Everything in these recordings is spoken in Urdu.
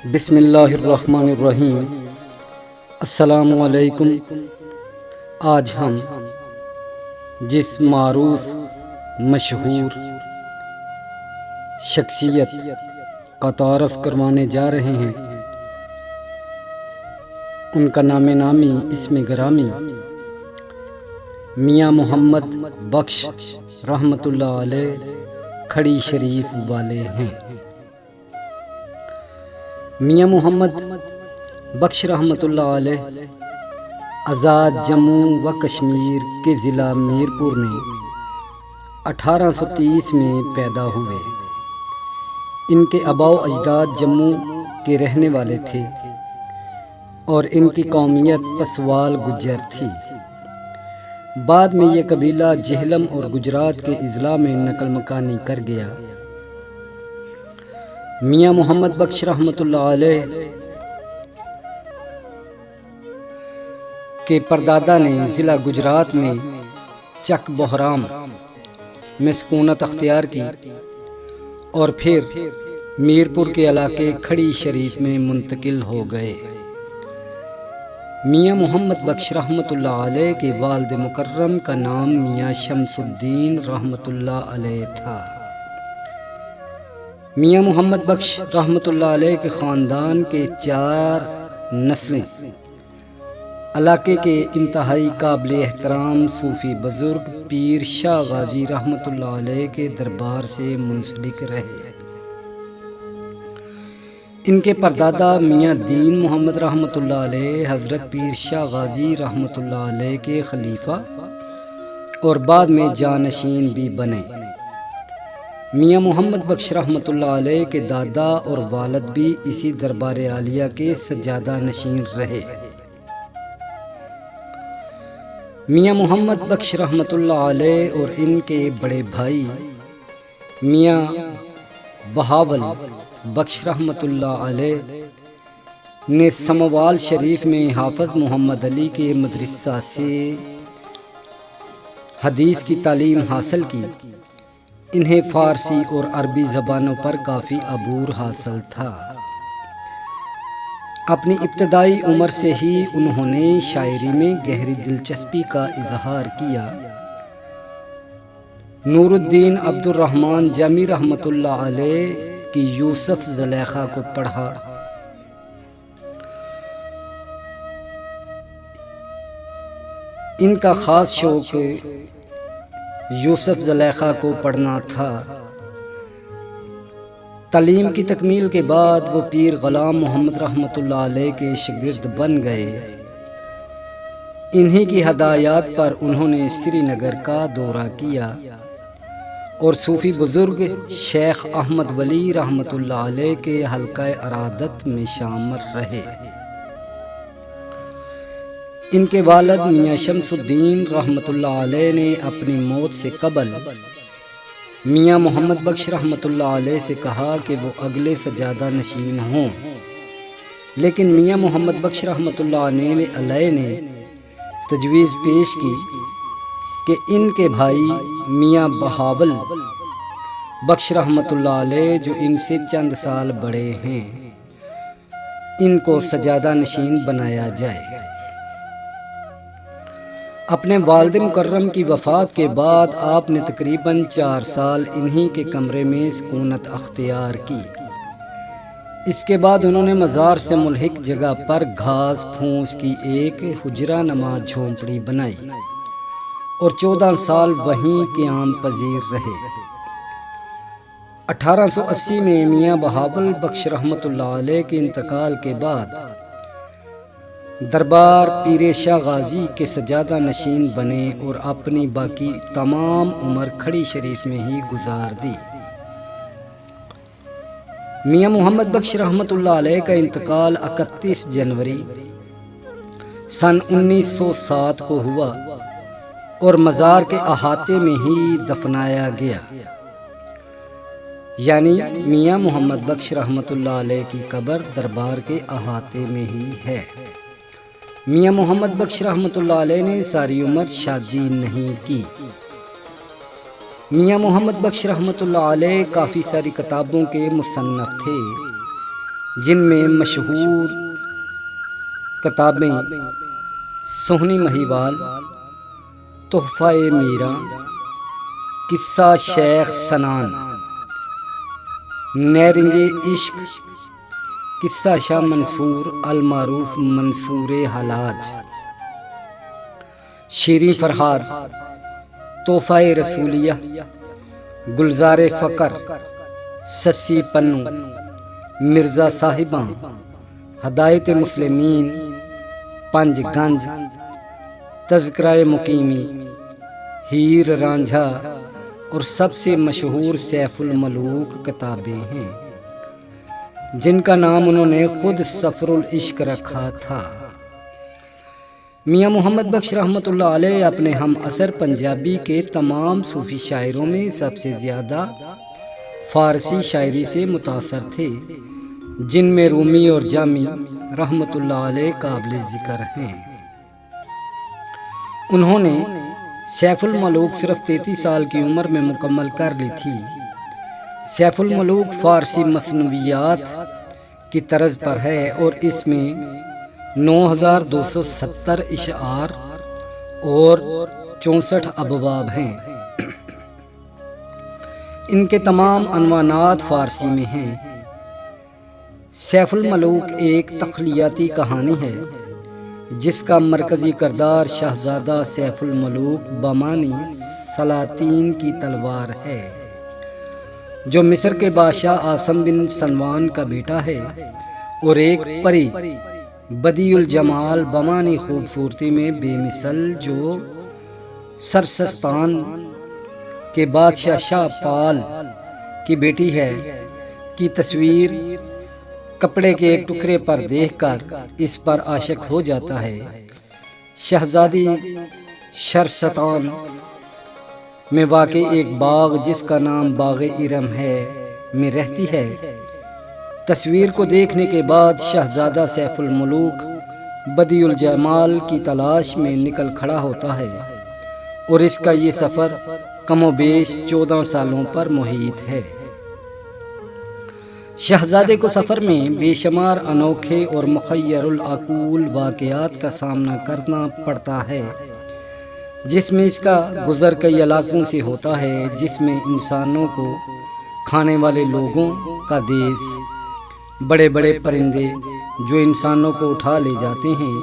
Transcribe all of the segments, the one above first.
بسم اللہ الرحمن الرحیم۔ السلام علیکم۔ آج ہم جس معروف مشہور شخصیت کا تعارف کروانے جا رہے ہیں، ان کا نام نامی اسم گرامی میاں محمد بخش رحمۃ اللہ علیہ کھڑی شریف والے ہیں۔ میاں محمد بخش رحمۃ اللہ علیہ آزاد جموں و کشمیر کے ضلع میرپور میں 1830 میں پیدا ہوئے۔ ان کے آباء و اجداد جموں کے رہنے والے تھے اور ان کی قومیت پسوال گجر تھی۔ بعد میں یہ قبیلہ جہلم اور گجرات کے اضلاع میں نقل مکانی کر گیا۔ میاں محمد بخش رحمۃ اللہ علیہ کے پردادا نے ضلع گجرات میں چک بہرام میں سکونت اختیار کی اور پھر میرپور کے علاقے کھڑی شریف میں منتقل ہو گئے۔ میاں محمد بخش رحمۃ اللہ علیہ کے والد مکرم کا نام میاں شمس الدین رحمۃ اللہ علیہ تھا۔ میاں محمد بخش رحمۃ اللہ علیہ کے خاندان کے 4 نسلیں علاقے کے انتہائی قابل احترام صوفی بزرگ پیر شاہ غازی رحمۃ اللہ علیہ کے دربار سے منسلک رہے۔ ان کے پردادا میاں دین محمد رحمۃ اللہ علیہ حضرت پیر شاہ غازی رحمۃ اللہ علیہ کے خلیفہ اور بعد میں جانشین بھی بنے۔ میاں محمد بخش رحمۃ اللہ علیہ کے دادا اور والد بھی اسی دربار عالیہ کے سجادہ نشین رہے۔ میاں محمد بخش رحمۃ اللہ علیہ اور ان کے بڑے بھائی میاں بہاول بخش رحمۃ اللہ علیہ نے سموال شریف میں حافظ محمد علی کے مدرسہ سے حدیث کی تعلیم حاصل کی۔ انہیں فارسی اور عربی زبانوں پر کافی عبور حاصل تھا۔ اپنی ابتدائی عمر سے ہی انہوں نے شاعری میں گہری دلچسپی کا اظہار کیا۔ نور الدین عبد الرحمن جامی رحمۃ اللہ علیہ کی یوسف زلیخا کو پڑھا۔ ان کا خاص شوق یوسف زلیخا کو پڑھنا تھا۔ تعلیم کی تکمیل کے بعد وہ پیر غلام محمد رحمۃ اللہ علیہ کے شاگرد بن گئے۔ انہی کی ہدایات پر انہوں نے سری نگر کا دورہ کیا اور صوفی بزرگ شیخ احمد ولی رحمۃ اللہ علیہ کے حلقہ ارادت میں شامل رہے۔ ان کے والد میاں شمس الدین رحمۃ اللہ علیہ نے اپنی موت سے قبل میاں محمد بخش رحمۃ اللہ علیہ سے کہا کہ وہ اگلے سجادہ نشین ہوں، لیکن میاں محمد بخش رحمۃ اللہ علیہ نے تجویز پیش کی کہ ان کے بھائی میاں بہاول بخش رحمۃ اللہ علیہ جو ان سے چند سال بڑے ہیں، ان کو سجادہ نشین بنایا جائے۔ اپنے والد مکرم کی وفات کے بعد آپ نے تقریباً 4 سال انہی کے کمرے میں سکونت اختیار کی۔ اس کے بعد انہوں نے مزار سے ملحق جگہ پر گھاس پھوس کی ایک حجرہ نما جھونپڑی بنائی اور 14 سال وہیں قیام پذیر رہے۔ 1880 میں میاں بہاول بخش رحمۃ اللہ علیہ کے انتقال کے بعد دربار پیر شاہ غازی کے سجادہ نشین بنے اور اپنی باقی تمام عمر کھڑی شریف میں ہی گزار دی۔ میاں محمد بخش رحمۃ اللہ علیہ کا انتقال 31 جنوری سن 1907 کو ہوا اور مزار کے احاطے میں ہی دفنایا گیا، یعنی میاں محمد بخش رحمۃ اللہ علیہ کی قبر دربار کے احاطے میں ہی ہے۔ میاں محمد بخش رحمۃ اللہ علیہ نے ساری عمر شادی نہیں کی۔ میاں محمد بخش رحمۃ اللہ علیہ کافی ساری کتابوں کے مصنف تھے۔ جن میں مشہور کتابیں سہنی مہیوال، تحفہ میراں، قصہ شیخ سنان، نیرنگ عشق، قصہ شاہ منصور المعروف منصور حلاج، شیریں فرہاد، تحفہ رسولیہ، گلزار فقر، سسی پنو، مرزا صاحباں، ہدایت مسلمین، پنج گنج، تذکرہ مقیمی، ہیر رانجھا اور سب سے مشہور سیف الملوک کتابیں ہیں، جن کا نام انہوں نے خود سفر العشق رکھا تھا۔ میاں محمد بخش رحمۃ اللہ علیہ اپنے ہم عصر پنجابی کے تمام صوفی شاعروں میں سب سے زیادہ فارسی شاعری سے متاثر تھے، جن میں رومی اور جامی رحمۃ اللہ علیہ قابل ذکر ہیں۔ انہوں نے سیف الملوک صرف 33 سال کی عمر میں مکمل کر لی تھی۔ سیف الملوک فارسی مثنویات کی طرز پر ہے اور اس میں 9270 اشعار اور 64 ابواب ہیں۔ ان کے تمام عنوانات فارسی میں ہیں۔ سیف الملوک ایک تخلیاتی کہانی ہے جس کا مرکزی کردار شہزادہ سیف الملوک بمانی سلاطین کی تلوار ہے، جو مصر کے بادشاہ عاصم بن سنوان کا بیٹا ہے اور ایک پری بدیع الجمال بمانی خوبصورتی میں بے مثل، جو سرسستان کے بادشاہ شاہ پال کی بیٹی ہے، کی تصویر کپڑے کے ایک ٹکڑے پر دیکھ کر اس پر عاشق ہو جاتا ہے۔ شہزادی شرستان میں واقع ایک باغ جس کا نام باغ ارم ہے میں رہتی ہے۔ تصویر کو دیکھنے کے بعد شہزادہ سیف الملوک بدیع الجمال کی تلاش میں نکل کھڑا ہوتا ہے اور اس کا یہ سفر کم و بیش 14 سالوں پر محیط ہے۔ شہزادے کو سفر میں بے شمار انوکھے اور مخیر العقول واقعات کا سامنا کرنا پڑتا ہے، جس میں اس کا گزر کئی علاقوں سے ہوتا ہے، جس میں انسانوں کو کھانے والے لوگوں کا دیس، بڑے بڑے پرندے جو انسانوں کو اٹھا لے جاتے ہیں،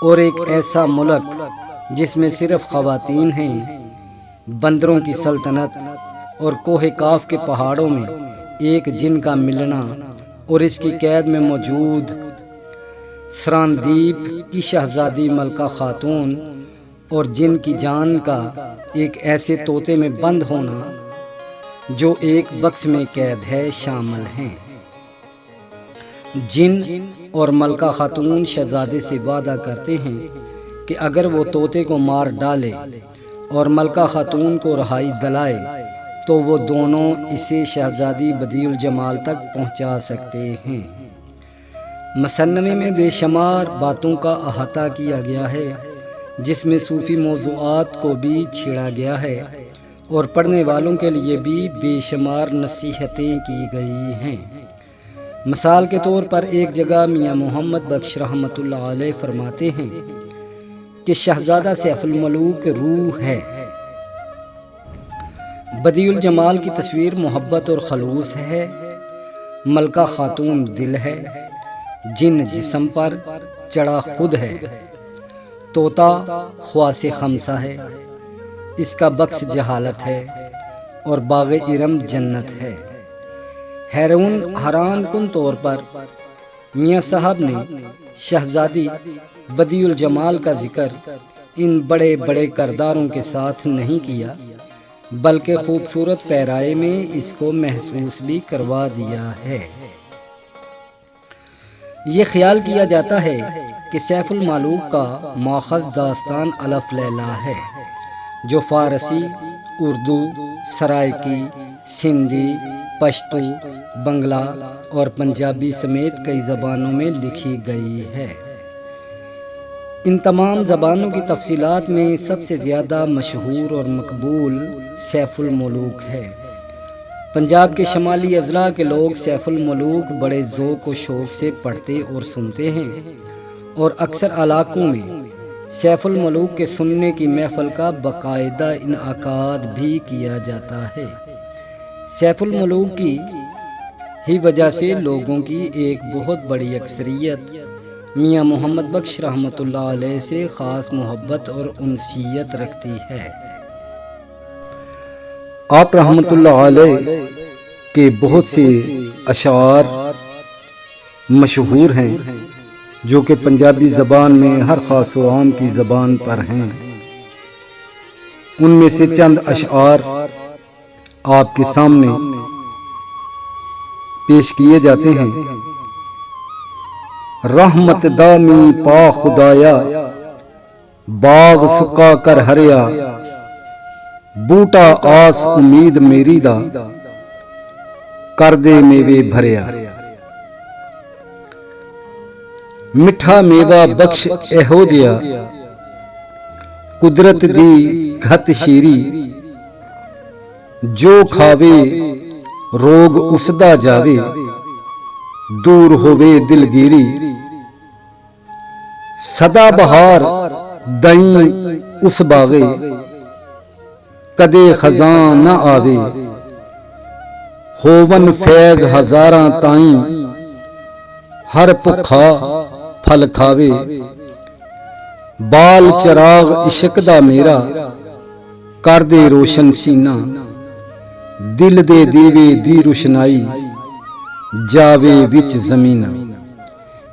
اور ایک ایسا ملک جس میں صرف خواتین ہیں، بندروں کی سلطنت اور کوہ کاف کے پہاڑوں میں ایک جن کا ملنا اور اس کی قید میں موجود سراندیپ کی شہزادی ملکہ خاتون اور جن کی جان کا ایک ایسے طوطے میں بند ہونا جو ایک بکس میں قید ہے شامل ہیں۔ جن اور ملکہ خاتون شہزادے سے وعدہ کرتے ہیں کہ اگر وہ طوطے کو مار ڈالے اور ملکہ خاتون کو رہائی دلائے تو وہ دونوں اسے شہزادی بدیع الجمال تک پہنچا سکتے ہیں۔ مصنوی میں بے شمار باتوں کا احاطہ کیا گیا ہے، جس میں صوفی موضوعات کو بھی چھیڑا گیا ہے اور پڑھنے والوں کے لیے بھی بے شمار نصیحتیں کی گئی ہیں۔ مثال کے طور پر ایک جگہ میاں محمد بخش رحمۃ اللہ علیہ فرماتے ہیں کہ شہزادہ سیف الملوک روح ہے، بدیع الجمال کی تصویر محبت اور خلوص ہے، ملکہ خاتون دل ہے، جن جسم پر چڑھا خود ہے، طوطا خواص خمسہ ہے، اس کا بکس جہالت ہے اور باغ ارم جنت ہے۔ حیران کن طور پر میاں صاحب نے شہزادی بدیع الجمال کا ذکر ان بڑے بڑے کرداروں کے ساتھ نہیں کیا، بلکہ خوبصورت پیرائے میں اس کو محسوس بھی کروا دیا ہے۔ یہ خیال کیا جاتا ہے کہ سیف الملوک کا ماخذ داستان الف لیلا ہے، جو فارسی، اردو، سرائکی، سندھی، پشتو، بنگلہ اور پنجابی سمیت کئی زبانوں میں لکھی گئی ہے۔ ان تمام زبانوں کی تفصیلات میں سب سے زیادہ مشہور اور مقبول سیف الملوک ہے۔ پنجاب کے شمالی اضلاع کے لوگ سیف الملوک بڑے ذوق و شوق سے پڑھتے اور سنتے ہیں، اور اکثر علاقوں میں سیف الملوک کے سننے کی محفل کا باقاعدہ انعقاد بھی کیا جاتا ہے۔ سیف الملوک کی ہی وجہ سے لوگوں کی ایک بہت بڑی اکثریت میاں محمد بخش رحمۃ اللہ علیہ سے خاص محبت اور انسیت رکھتی ہے۔ آپ رحمۃ اللہ علیہ کے بہت سے اشعار مشہور ہیں جو کہ پنجابی زبان میں ہر خاص و عام کی زبان پر ہیں۔ ان میں سے چند اشعار آپ کے سامنے پیش کیے جاتے ہیں۔ رحمت دامی پا خدایا، باغ سکا کر ہریا، بوٹا آس امید میری دا، کر دے میوے بھریا۔ مٹھا میوہ بخش ایہو جیا، قدرت دی گھت شیری، جو کھاوے روگ اس دا جاوے، دور ہووے دلگیری۔ سدا بہار دئیں اس باغے، کدے خزاں نہ آوے، ہوون فیض ہزاراں تائیں، ہر بھکھا پھل کھاوے۔ بال چراغ عشق دا میرا، کر دے روشن سینہ، دل دے دیوے دی روشنائی، جاوے وچ زمینہ۔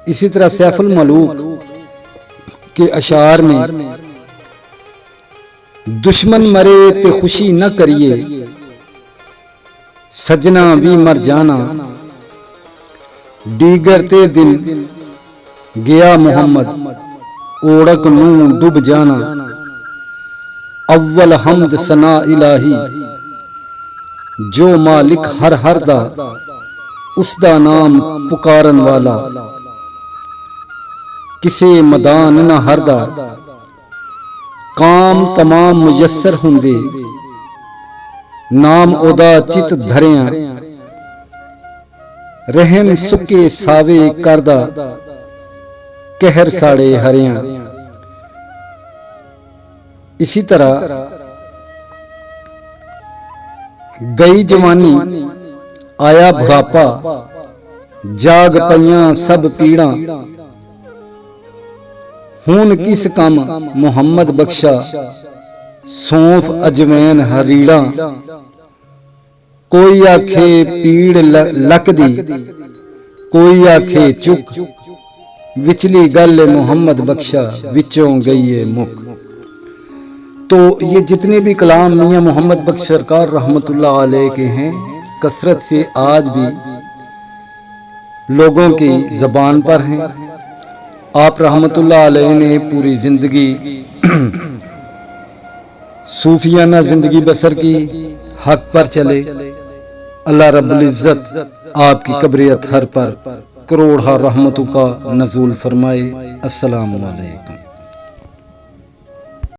اسی طرح سیف الملوک کے اشعار میں دشمن مرے تے خوشی نہ کریے، سجنا بھی مر جانا، دیگر تے دل گیا محمد، اوڑک نوں ڈب جانا۔ اول حمد ثنا الہی، جو مالک ہر ہر دا، اس دا نام پکارن والا، کسے مدان نہ ہردا، کام تمام میسر ہوندے، نام اودا چت دھریاں، رحم سکے ساوے کردا، کہر ساڑے ہریاں۔ اسی طرح گئی جوانی آیا بڑھاپا، جاگ پیاں سب پیڑاں، ہون کس کم محمد بخشا، سونف اجوین ہریڑاں۔ کوئی آکھے پیڑ لک دی، کوئی آکھے چک، وچلی گل محمد بخشا، وچوں گئی مک۔ تو یہ جتنے بھی کلام میاں محمد بخش سرکار رحمۃ اللہ علیہ کے ہیں، کثرت سے آج بھی لوگوں کی زبان پر ہیں۔ آپ رحمۃ اللہ علیہ نے پوری زندگی صوفیانہ زندگی بسر کی، حق پر چلے۔ اللہ رب العزت آپ کی قبر اطہر پر کروڑہ رحمتوں کا نزول فرمائے۔ السلام علیکم۔